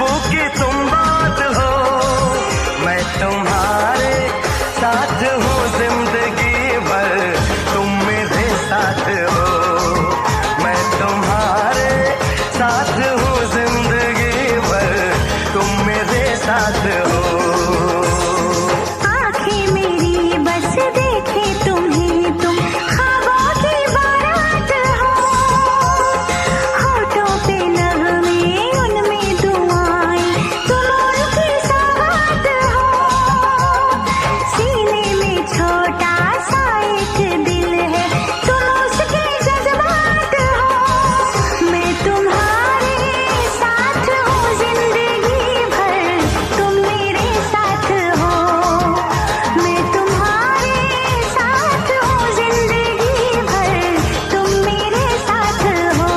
खुशबू की तुम बात हो। मैं तुम्हारे साथ हूँ जिंदगी भर, तुम मेरे साथ हो। मैं तुम्हारे साथ हूँ जिंदगी भर, तुम मेरे साथ हो। आंखें मेरी बस देखे तुम्हें, तुम ख्वाबों की बारात हो। होठों पे नगमे उनमें दुआएं, तुम उनकी सौगात हो। सीने में छोटा सा एक दिल है, तुम उसके जज्बात हो। मैं तुम्हारे साथ हूँ जिंदगी भर, तुम मेरे साथ हो। मैं तुम्हारे साथ हूँ जिंदगी भर, तुम मेरे साथ हो।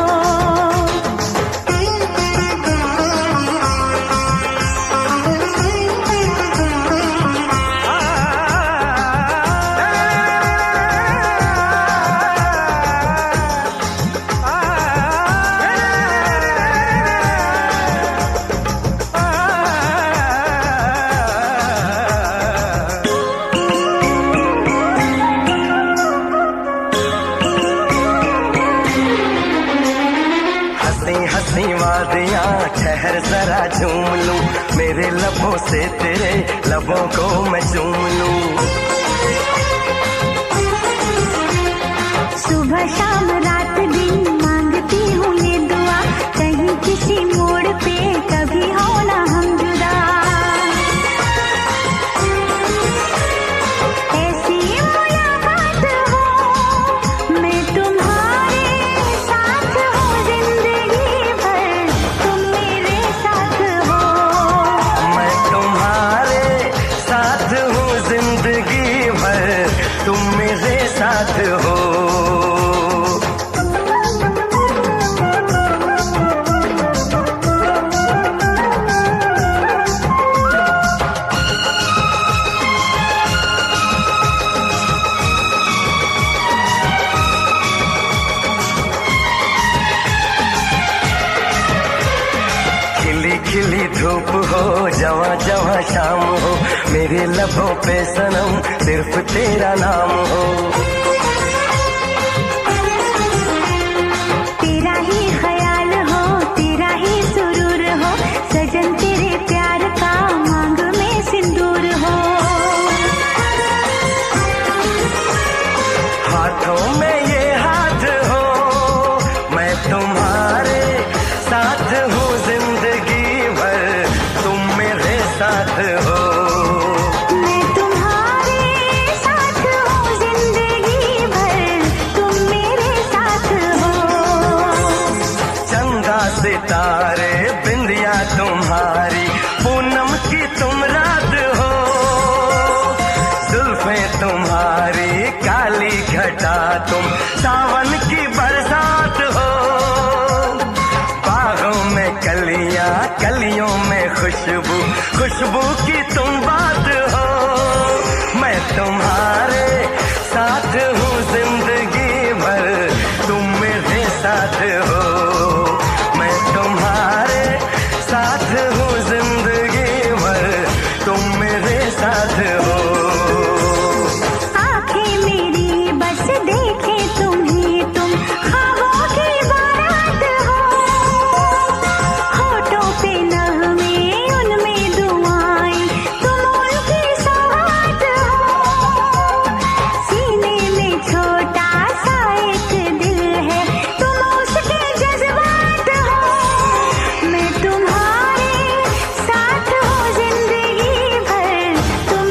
हंसी हंसी वादियाँ ठहर जरा झूम लूं, मेरे लबों से तेरे लबों को मैं चूम लूं। सुबह शाम रात दिन मांगती हूँ ये दुआ, कहीं किसी मोड़ पे कभी हो ना हम जुदा। ऐसी मुलाकात हो, मैं तुम्हारे साथ हूँ जिंदगी भर, तुम मेरे साथ हो। मैं तुम्हारे साथ हूँ जिंदगी भर, तुम मेरे साथ हो। खिली खिली धूप हो, जवां जवां शाम हो, मेरे लबों पे सनम सिर्फ तेरा नाम हो। तेरा ही ख्याल हो, तेरा ही सुरूर हो, सजन तेरे प्यार का मांग में सिंदूर हो। हाथों में ये हाथ हो, मैं तुम्हारे साथ हूँ जिंदगी भर, तुम मेरे साथ हो। मैं तुम्हारे साथ हूँ जिंदगी भर, तुम मेरे साथ हो। चंदा सितारे बिंदिया तुम्हारी, पूनम की तुम रात हो। जुल्फें तुम्हारी काली घटा, तुम सावन की बरसात हो। बागों में कलियां, कलियों में खुशबू, खुशबू की तुम बात हो। मैं तुम्हारे साथ हूँ जिंदगी भर, तुम मेरे साथ हो। मैं तुम्हारे साथ हूँ जिंदगी भर, तुम मेरे साथ हो। आंखें मेरी बस देखे तुम्हें, तुम ख्वाबों की बारात हो। होठों पे नगमे उनमें दुआएं, तुम उनकी सौगात हो। सीने में छोटा सा एक दिल है, तुम उसके जज्बात हो। मैं तुम्हारे साथ हूँ जिंदगी भर, तुम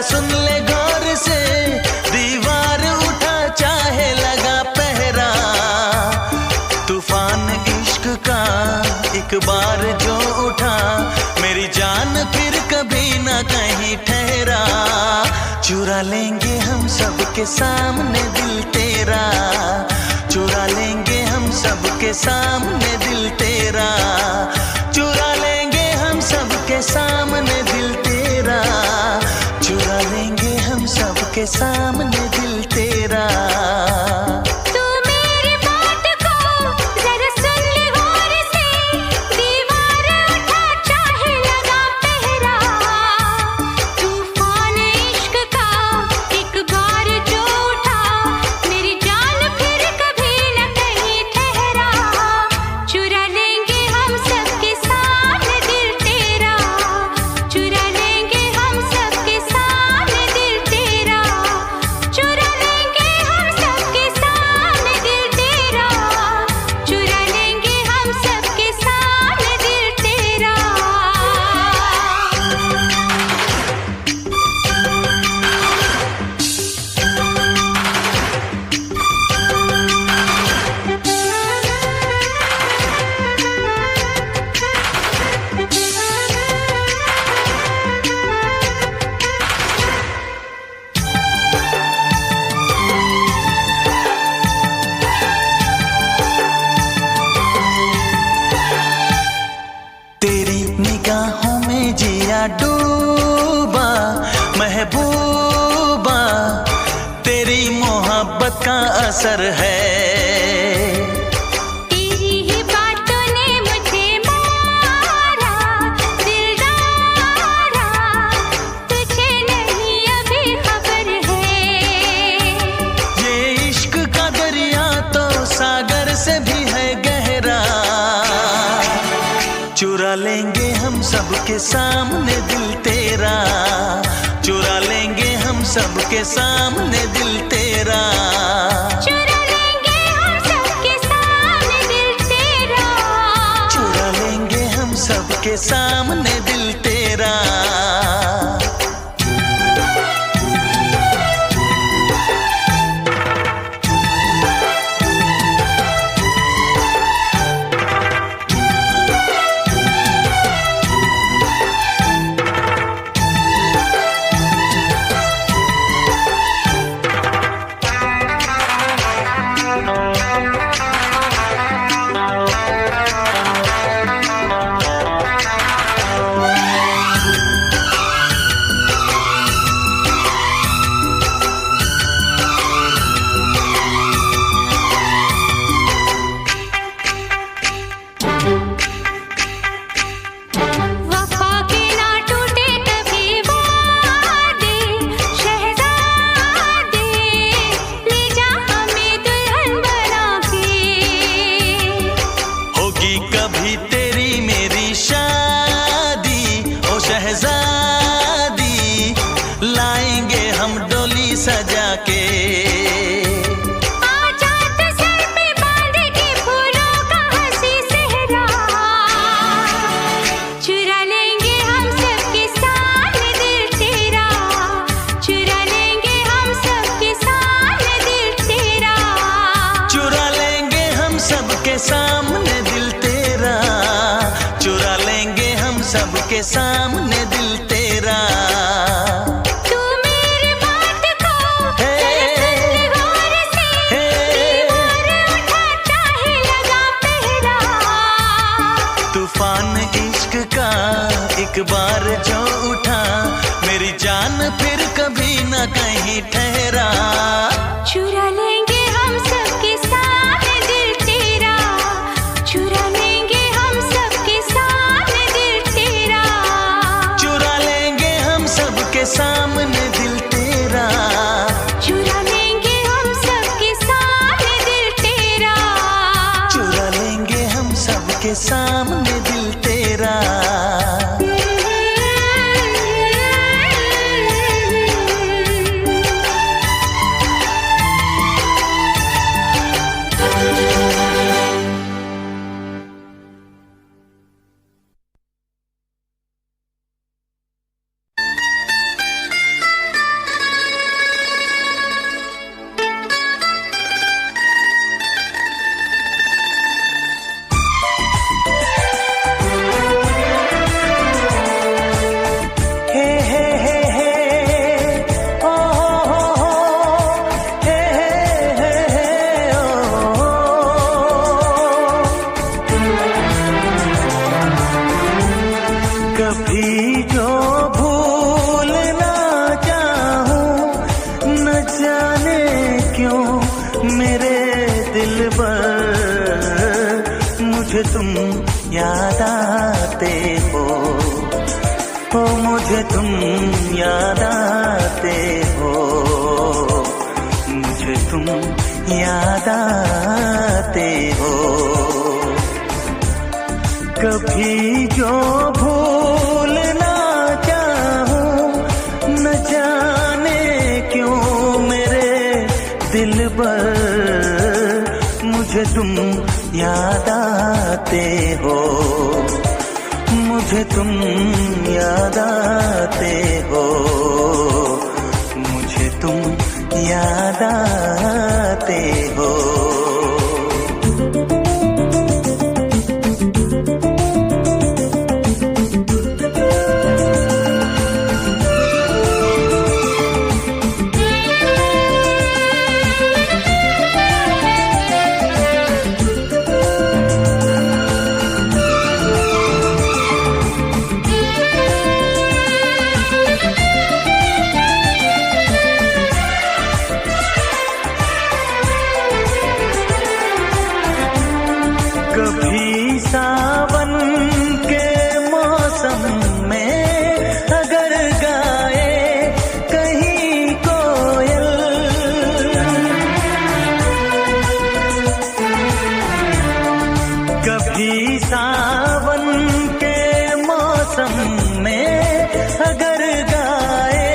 सुन ले गौर से, दीवार उठा चाहे लगा पहरा, तूफान इश्क का एक बार जो उठा, मेरी जान फिर कभी न कहीं ठहरा। चुरा लेंगे हम सबके सामने दिल तेरा, चुरा लेंगे हम सबके सामने दिल तेरा, चुरा लेंगे हम सबके सामने दिल तेरा, चुरा लेंगे हम सबके सामने दिल तेरा। डूबा महबूबा, तेरी मोहब्बत का असर है, तेरी ही बातों ने मुझे मारा, दिलदारा तुझे नहीं अभी खबर है। ये इश्क का दरिया तो सागर से भी है गहरा, चुरा लेंगे हम सबके सामने दिल तेरा, चुरा लेंगे हम सबके सामने दिल तेरा, चुरा लेंगे हम सबके सामने दिल तेरा, चुरा लेंगे हम सबके सामने दिल तेरा। सजा के आजा तो सर पे बांध के फूलों का हंसी सेहरा, चुरा लेंगे हम सबके सामने दिल तेरा, चुरा लेंगे हम सबके सामने दिल तेरा, चुरा लेंगे हम सबके सामने दिल तेरा, चुरा लेंगे हम सबके सामने दिल तेरा। तूफान इश्क का एक बार जो उठा, मेरी जान फिर कभी न कहीं ठहरा, चुरा लेंगे हम सबके सामने दिल तेरा, चुरा लेंगे हम सबके सामने दिल तेरा, चुरा लेंगे हम सबके सामने दिल तेरा, चुरा लेंगे हम सबके सामने दिल तेरा, चुरा लेंगे हम सबके सामने दिल तेरा। जो भूलना चाहूं न जाने क्यों मेरे दिलबर मुझे तुम याद आते हो मुझे तुम याद आते हो मुझे तुम याद आते हो कभी जो भूलना चाहूं न जाने क्यों मेरे दिलबर मुझे तुम याद आते हो मुझे तुम याद आते हो मुझे तुम याद आते हो कभी सावन के मौसम में अगर गाए कहीं कोयल कभी सावन के मौसम में अगर गाए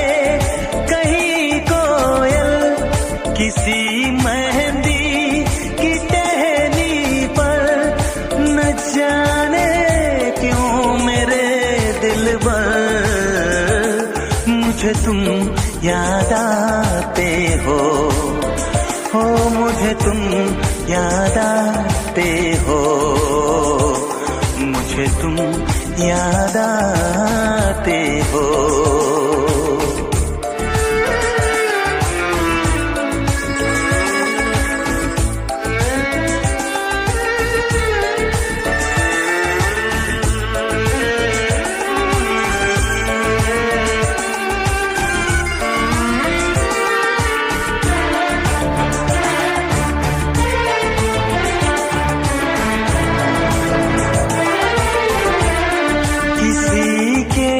कहीं कोयल किसी मेहंदी की टहनी पर न जाने क्यों मेरे दिलबर मुझे तुम याद आते हो मुझे तुम याद आते हो मुझे तुम याद आते हो किसी के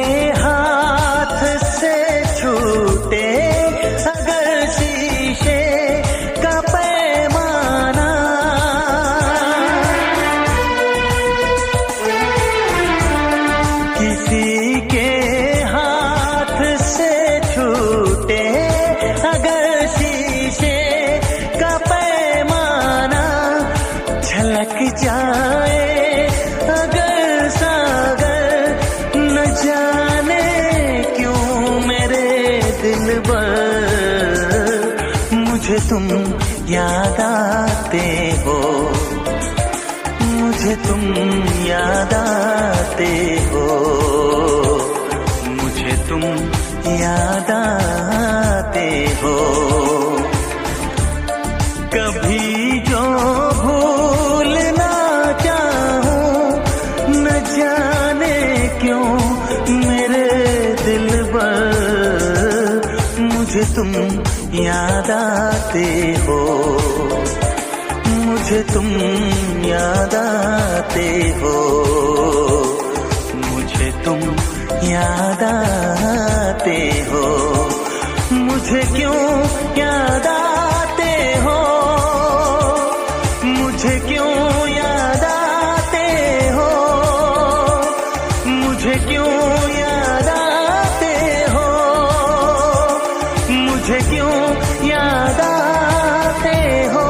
हाथ से छूटे अगर शीशे का पैमाना किसी के हाथ से छूटे अगर शीशे का पैमाना झलक जाए अगर सागर न जाने क्यों मेरे दिलबर मुझे तुम याद आते हो मुझे तुम याद आते हो मुझे तुम याद आते हो कभी जो भूलना चाहूं न जाने क्यों मेरे दिलबर मुझे तुम याद आते हो मुझे तुम याद आते हो मुझे तुम याद आते हो मुझे क्यों याद आते हो मुझे क्यों याद आते हो मुझे क्यों याद आते हो मुझे क्यों याद आते हो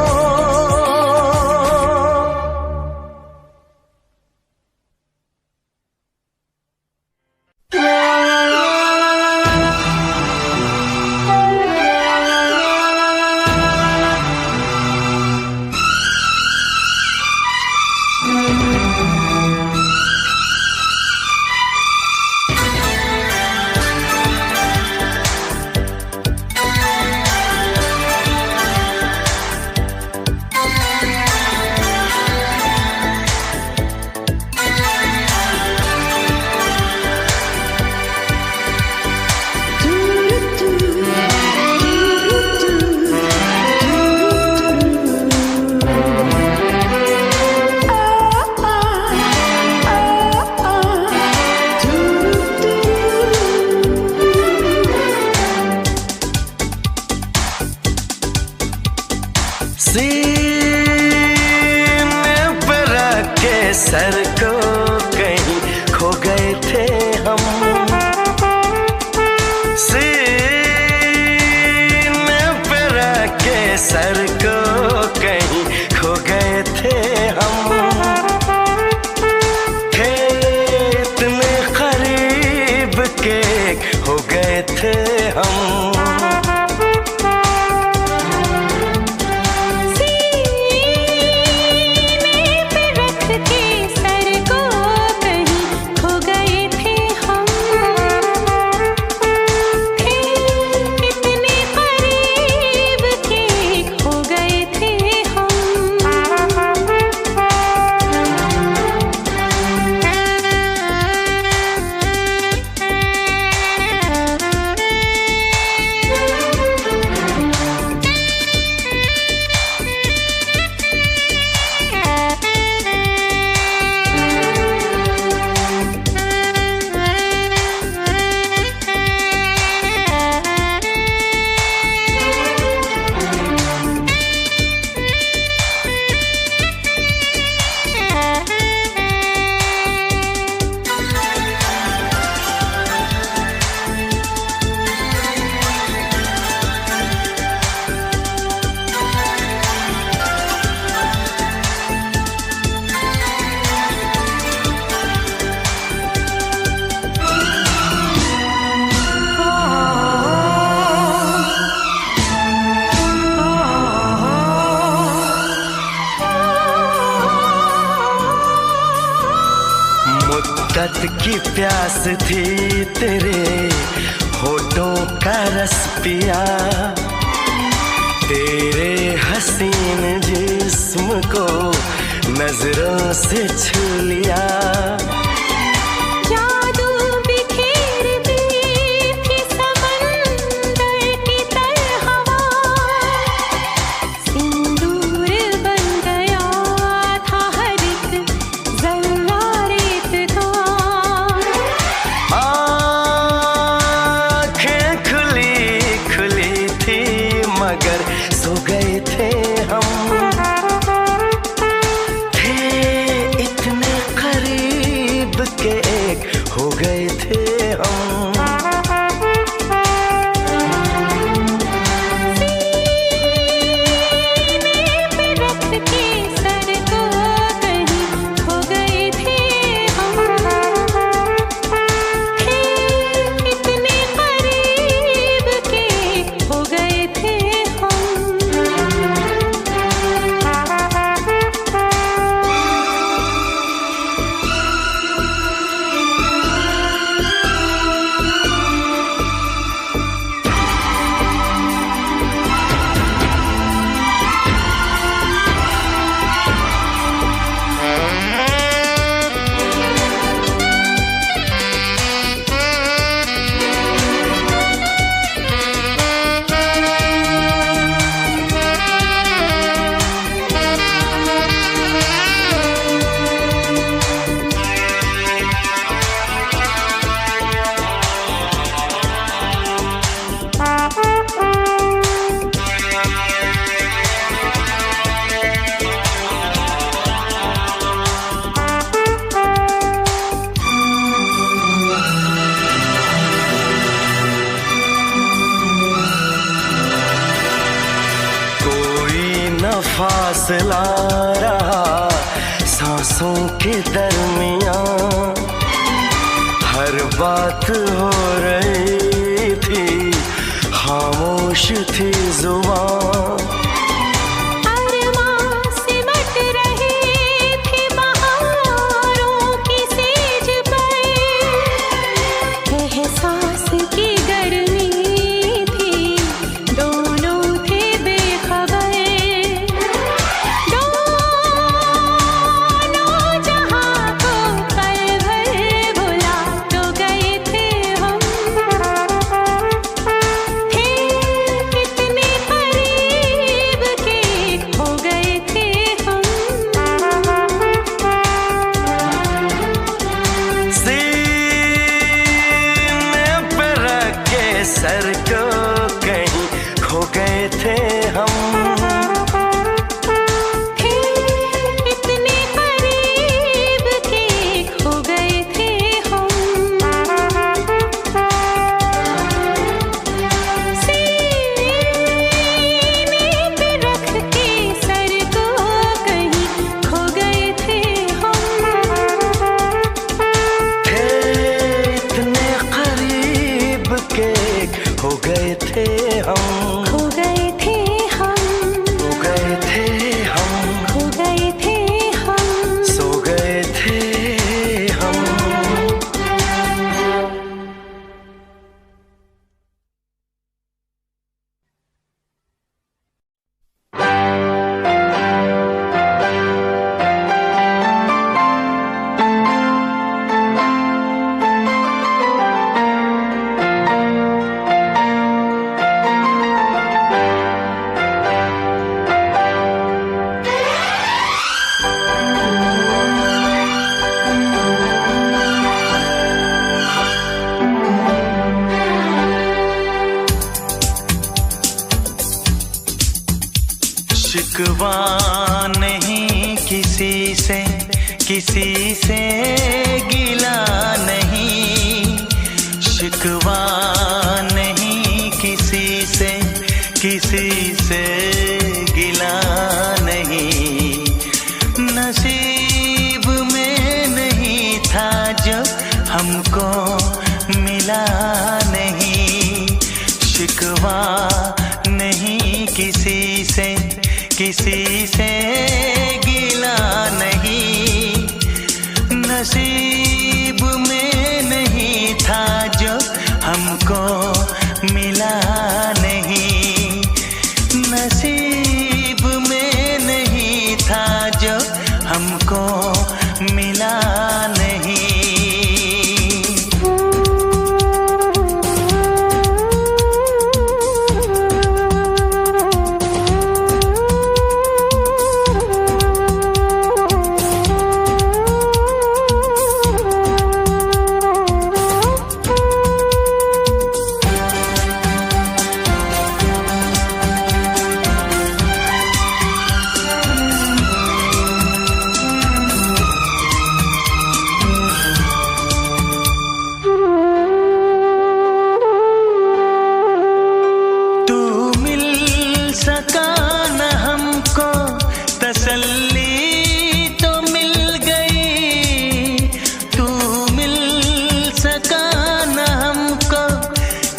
गए थे हम। मुद्दत की प्यास थी तेरे होठों का रस पिया, तेरे हसीन जिस्म को नजरों से छू लिया। मगर सो गए थे हम, थे इतने करीब के एक हो गए थे हम। फासला रहा सांसों के दरमियां, हर बात हो रही थी, खामोश थी जुबान। सर को कहीं खो गए थे हम, थे इतने करीब के खो गए थे हम। सीने पे रख के सर को कहीं खो गए थे हम, थे इतने करीब के गए थे हम, खो गए थे हम, खो गए थे हम, खो गए थे हम, सो गए थे हम। शिकवा नहीं किसी से, किसी से गिला नहीं, शिकवा नहीं किसी से, किसी से गिला नहीं। नसीब में नहीं था जो हमको मिला नहीं, शिकवा नहीं किसी से, किसी से गिला नहीं। नसीब में नहीं था जो हमको मिला नहीं, नसीब में नहीं था जो हमको मिला नहीं।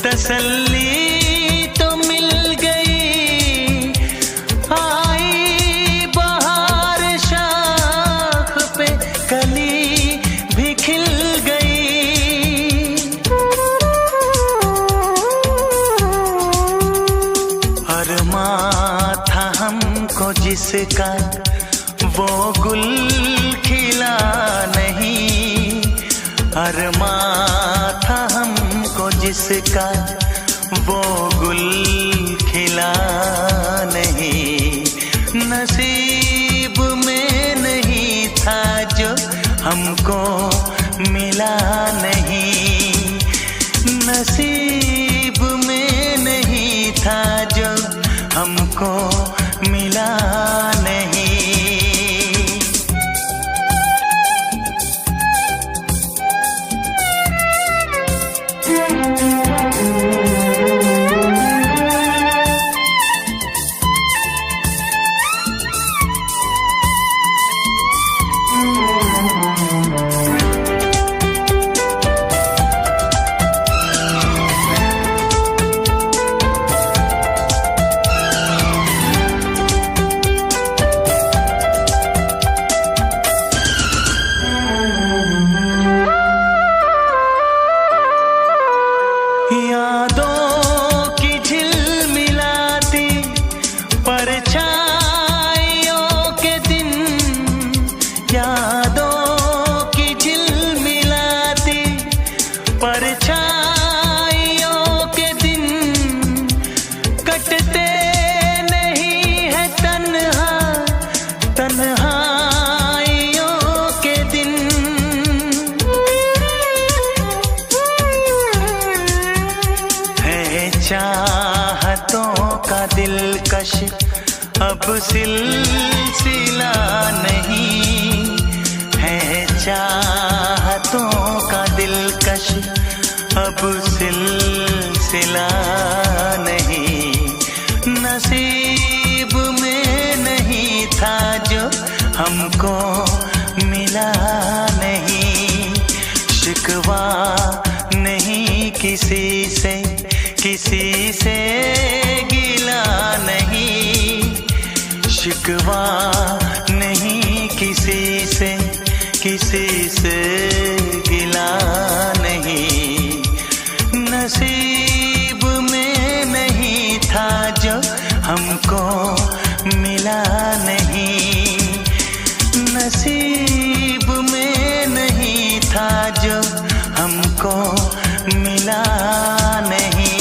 तसल्ली तो मिल गई, आई बहार शाख पे कली भी खिल गई। अरमां था हमको जिसका वो गुल खिला नहीं, अरमां था हमको जिसका वो गुल खिला नहीं। नसीब में नहीं था जो हमको मिला नहीं, नसीब में नहीं था जो हमको मिला नहीं। यादों की झिलमिलाती परछाइयों के दिन, यादों की झिलमिलाती परछाइयों के दिन, कटते नहीं है तन्हा तन्हाइयों के दिन। चाहतों का दिलकश अब सिलसिला नहीं है, चाहतों का दिलकश अब सिलसिला नहीं। नसीब में नहीं था जो हमको मिला नहीं, शिकवा नहीं किसी से, किसी से गिला नहीं, शिकवा नहीं किसी से गिला नहीं। नसीब में नहीं था जो हमको मिला नहीं, नसीब में नहीं था जो हमको मिला नहीं।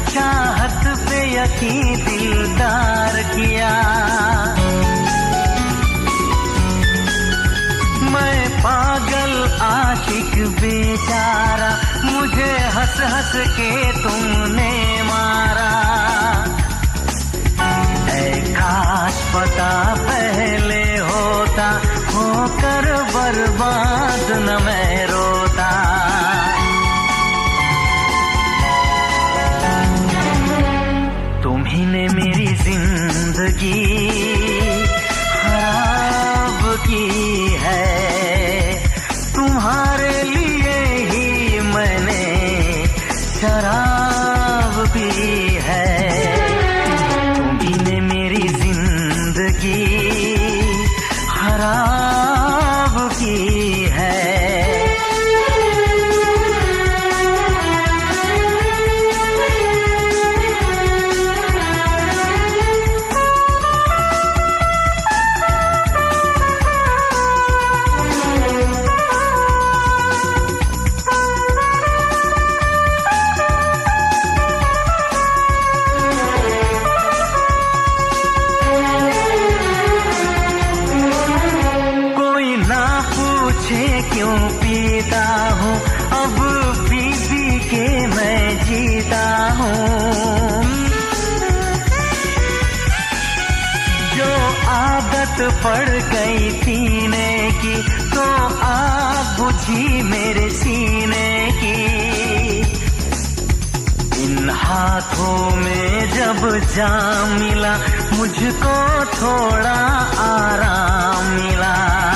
चाहत पे यकीन दिलदार किया, मैं पागल आशिक बेचारा, मुझे हंस हंस के तुमने मारा। ऐ काश पता पहले होता, होकर बर्बाद न मैं रोता। तुम्ही ने मेरी जिंदगी खराब की है, तुम्हारे लिए ही मैंने शराब पी है। तुम्ही ने मेरी जिंदगी खराब की है। क्यों पीता हूँ अब पी पी के मैं जीता हूँ, जो आदत पड़ गई पीने की तो आँखों में जब जाम मिला, मुझको थोड़ा आराम मिला।